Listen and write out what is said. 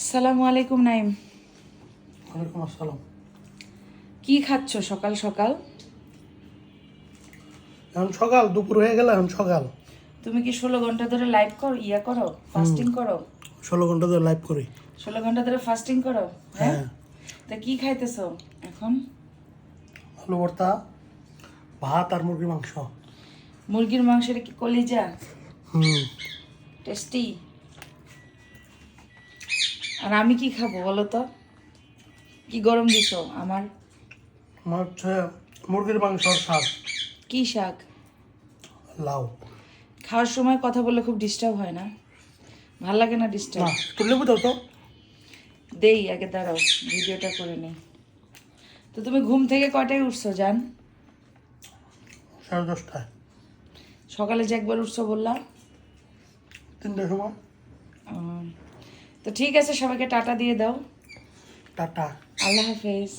আসসালামু আলাইকুম নাইম। ওয়ালাইকুম আসসালাম। কি খাচ্ছ সকাল সকাল? এখন সকাল, দুপুর হয়ে গেল, এখন সকাল। তুমি কি 16 ঘন্টা ধরে লাইভ করো ফাস্টিং করো? 16 ঘন্টা ধরে লাইভ করি। 16 ঘন্টা ধরে ফাস্টিং করো? হ্যাঁ। হ্যাঁ। তা কি খাইতেছো এখন? আলু ভর্তা, ভাত আর মুরগির মাংস। মুরগির মাংসের কি কলিজা? হুম। টেস্টি। আর আমি কি খাবো বলো তো? কি গরম দিছো আমার? আমার হচ্ছে মুরগির মাংস আর শাক। কি শাক? লাউ। খাওয়ার সময় কথা বললে খুব ডিস্টার্ব হয় না? ভাল লাগে না না, ডিস্টার্ব? একটু লেবু দাও তো। দেই আগে, দাঁড়াও ভিডিওটা করে নেই। তো তুমি ঘুম থেকে কয়টায় উঠছো জান? 10:30টায়। সকালে যে একবার উঠছো বললা? 3টার সময়। তো ঠিক আছে, সবাইকে টাটা দিয়ে দাও। টাটা। আল্লাহ হাফেজ।